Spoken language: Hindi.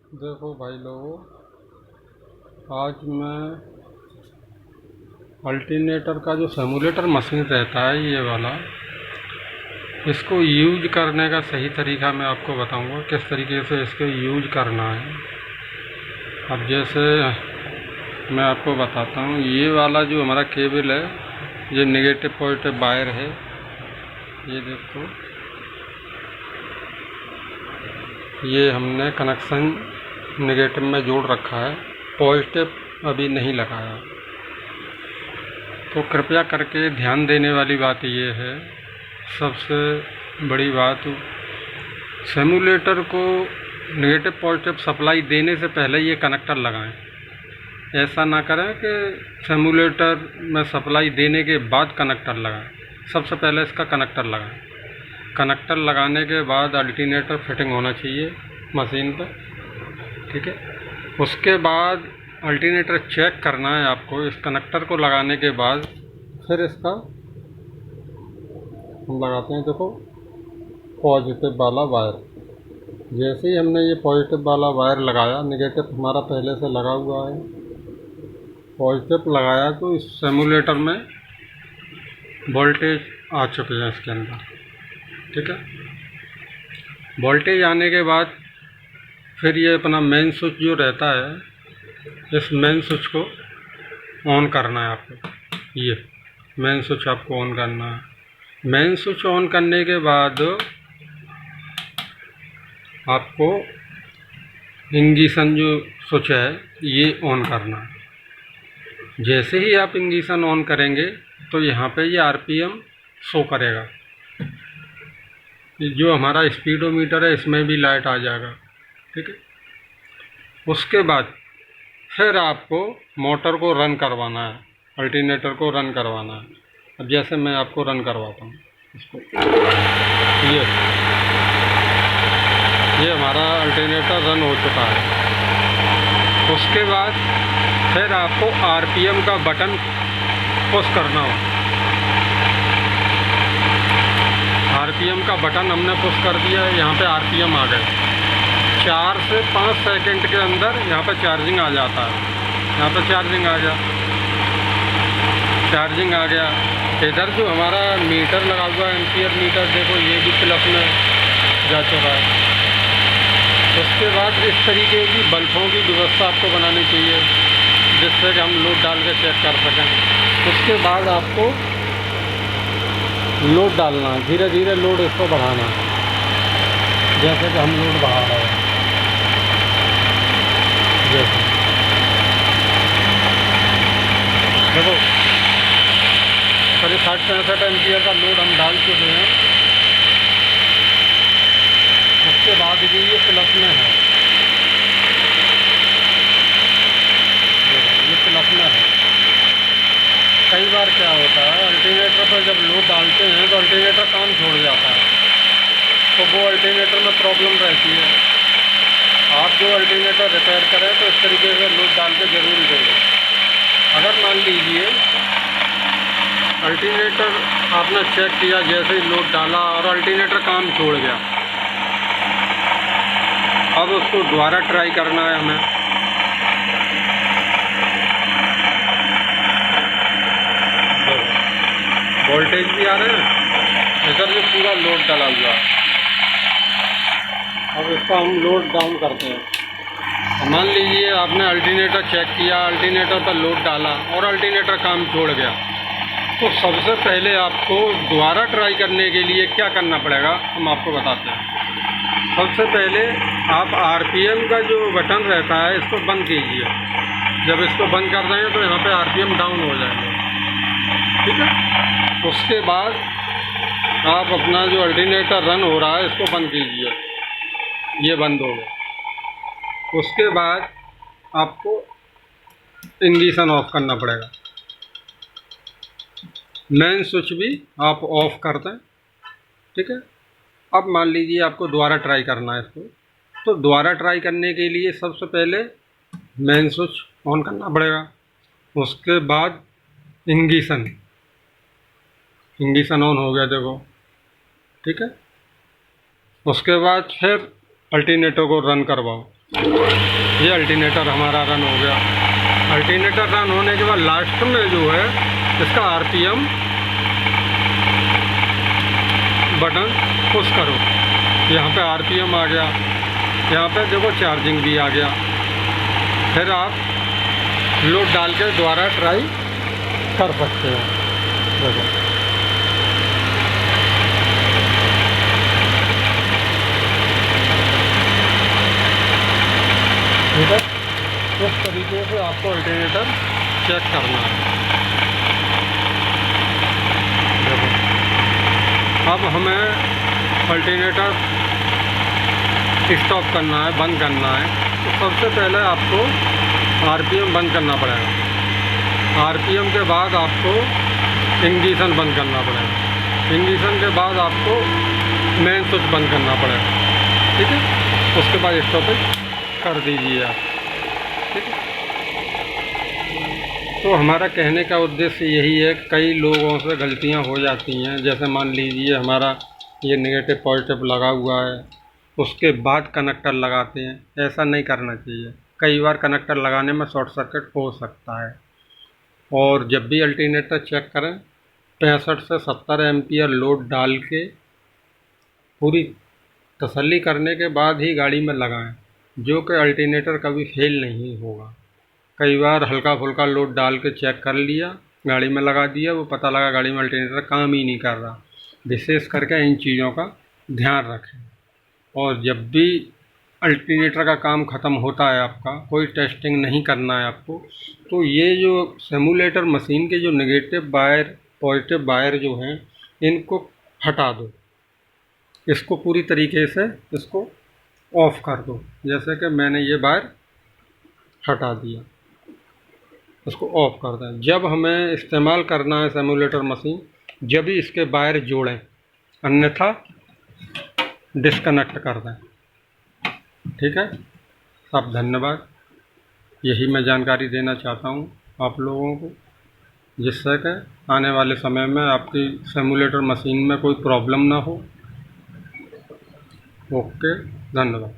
देखो भाई लोगों, आज मैं अल्टरनेटर का जो सिमुलेटर मशीन रहता है ये वाला, इसको यूज करने का सही तरीका मैं आपको बताऊंगा किस तरीके से इसको यूज करना है। अब जैसे मैं आपको बताता हूँ, ये वाला जो हमारा केबल है, ये नेगेटिव पॉजिटिव वायर है। ये देखो, ये हमने कनेक्शन नेगेटिव में जोड़ रखा है, पॉजिटिव अभी नहीं लगाया। तो कृपया करके ध्यान देने वाली बात ये है, सबसे बड़ी बात, सिमुलेटर को नेगेटिव पॉजिटिव सप्लाई देने से पहले ये कनेक्टर लगाएं। ऐसा ना करें कि सिमुलेटर में सप्लाई देने के बाद कनेक्टर लगाएं। सबसे पहले इसका कनेक्टर लगाएं। कनेक्टर लगाने के बाद अल्टरनेटर फिटिंग होना चाहिए मशीन पर, ठीक है। उसके बाद अल्टरनेटर चेक करना है आपको। इस कनेक्टर को लगाने के बाद फिर इसका हम लगाते हैं, देखो, पॉजिटिव वाला वायर। जैसे ही हमने ये पॉजिटिव वाला वायर लगाया, नेगेटिव हमारा पहले से लगा हुआ है, पॉजिटिव लगाया तो इस सिमुलेटर में वोल्टेज आ चुके हैं इसके अंदर, ठीक है। वोल्टेज आने के बाद फिर ये अपना मेन स्विच जो रहता है, इस मेन स्विच को ऑन करना है आपको। ये मेन स्विच आपको ऑन करना है। मेन स्विच ऑन करने के बाद आपको इंगिशन जो स्विच है ये ऑन करना है। जैसे ही आप इंगिशन ऑन करेंगे तो यहाँ पे ये आरपीएम शो करेगा। जो हमारा स्पीडोमीटर है इसमें भी लाइट आ जाएगा, ठीक है। उसके बाद फिर आपको मोटर को रन करवाना है, अल्टरनेटर को रन करवाना है। अब जैसे मैं आपको रन करवाता हूँ इसको, ये हमारा अल्टरनेटर रन हो चुका है। उसके बाद फिर आपको आरपीएम का बटन पुश करना हो। आरपीएम का बटन हमने पुश कर दिया है, यहाँ पे आरपीएम आ गए। 4 से 5 सेकंड के अंदर यहाँ पे चार्जिंग आ जाता है। यहाँ पे चार्जिंग आ गया, चार्जिंग आ गया। इधर जो हमारा मीटर लगा हुआ है, एम्पियर मीटर, देखो ये भी प्लस में जा चुका है। उसके बाद इस तरीके की बल्बों की व्यवस्था आपको बनानी चाहिए जिससे कि हम लोड डाल के चेक कर सकें। उसके बाद आपको लोड डालना है, धीरे धीरे लोड इसको बढ़ाना है, जैसे कि हम लोड बढ़ा रहे हैं। जैसे देखो, करीब 60-65 एम्पियर का लोड हम डाल चुके हैं। उसके बाद भी ये प्लस में है, ये प्लस में है। कई बार क्या होता है, अल्टरनेटर पर जब लोड डालते हैं तो अल्टरनेटर काम छोड़ जाता है, तो वो अल्टरनेटर में प्रॉब्लम रहती है। आप जो अल्टरनेटर रिपेयर करें तो इस तरीके से लोड डाल के ज़रूर देंगे। अगर मान लीजिए अल्टरनेटर आपने चेक किया, जैसे ही लोड डाला और अल्टरनेटर काम छोड़ गया, अब उसको दोबारा ट्राई करना है हमें। वोल्टेज भी आ रहे हैं, इधर जो पूरा लोड डाला हुआ है। अब इसका हम लोड डाउन करते हैं। मान लीजिए आपने अल्टरनेटर चेक किया, अल्टरनेटर पर लोड डाला और अल्टरनेटर काम छोड़ गया, तो सबसे पहले आपको दोबारा ट्राई करने के लिए क्या करना पड़ेगा हम आपको बताते हैं। सबसे पहले आप आरपीएम का जो बटन रहता है इसको बंद कीजिए। जब इसको बंद कर देंगे तो यहाँ पे आरपीएम डाउन हो जाएंगे, ठीक है। उसके बाद आप अपना जो अल्टरनेटर रन हो रहा है इसको बंद कीजिए, ये बंद हो गया। उसके बाद आपको इंगिशन ऑफ करना पड़ेगा। मेन स्विच भी आप ऑफ कर दें, ठीक है। अब मान लीजिए आपको दोबारा ट्राई करना है इसको, तो दोबारा ट्राई करने के लिए सबसे पहले मेन स्विच ऑन करना पड़ेगा। उसके बाद इंगिशन ऑन हो गया, देखो, ठीक है। उसके बाद फिर अल्टरनेटर को रन करवाओ। ये अल्टरनेटर हमारा रन हो गया। अल्टरनेटर रन होने के बाद लास्ट में जो है इसका आरपीएम बटन पुश करो, यहाँ पे आरपीएम आ गया, यहाँ पे देखो चार्जिंग भी आ गया। फिर आप लोड डाल के दोबारा ट्राई कर सकते हो। देखो ठीक है, इस तरीके से आपको अल्टरनेटर चेक करना है। देखो अब हमें अल्टरनेटर स्टॉप करना है, बंद करना है, तो सबसे पहले आपको आरपीएम बंद करना पड़ेगा। आरपीएम के बाद आपको इग्निशन बंद करना पड़ेगा। इग्निशन के बाद आपको मेन स्विच बंद करना पड़ेगा। ठीक है, उसके बाद स्टॉपेज कर दीजिए आप। ठीक है, तो हमारा कहने का उद्देश्य यही है। कई लोगों से गलतियां हो जाती हैं, जैसे मान लीजिए हमारा ये नेगेटिव पॉजिटिव लगा हुआ है, उसके बाद कनेक्टर लगाते हैं। ऐसा नहीं करना चाहिए। कई बार कनेक्टर लगाने में शॉर्ट सर्किट हो सकता है। और जब भी अल्टरनेटर चेक करें 65 से 70 एम्पियर लोड डाल के पूरी तसल्ली करने के बाद ही गाड़ी में लगाएं, जो कि अल्टरनेटर कभी फेल नहीं होगा। कई बार हल्का फुल्का लोड डाल के चेक कर लिया, गाड़ी में लगा दिया, वो पता लगा गाड़ी में अल्टरनेटर काम ही नहीं कर रहा। विशेष करके इन चीज़ों का ध्यान रखें। और जब भी अल्टरनेटर का काम ख़त्म होता है, आपका कोई टेस्टिंग नहीं करना है आपको, तो ये जो सिमुलेटर मशीन के जो नेगेटिव वायर पॉजिटिव वायर जो हैं, इनको हटा दो। इसको पूरी तरीके से इसको ऑफ़ कर दो। जैसे कि मैंने ये वायर हटा दिया, इसको ऑफ़ कर दें। जब हमें इस्तेमाल करना है सिमुलेटर मशीन, जब ही इसके वायर जोड़ें, अन्यथा डिस्कनेक्ट कर दें। ठीक है, सब धन्यवाद। यही मैं जानकारी देना चाहता हूँ आप लोगों को, जिससे कि आने वाले समय में आपकी सिमुलेटर मशीन में कोई प्रॉब्लम ना हो। ओके, धन्यवाद।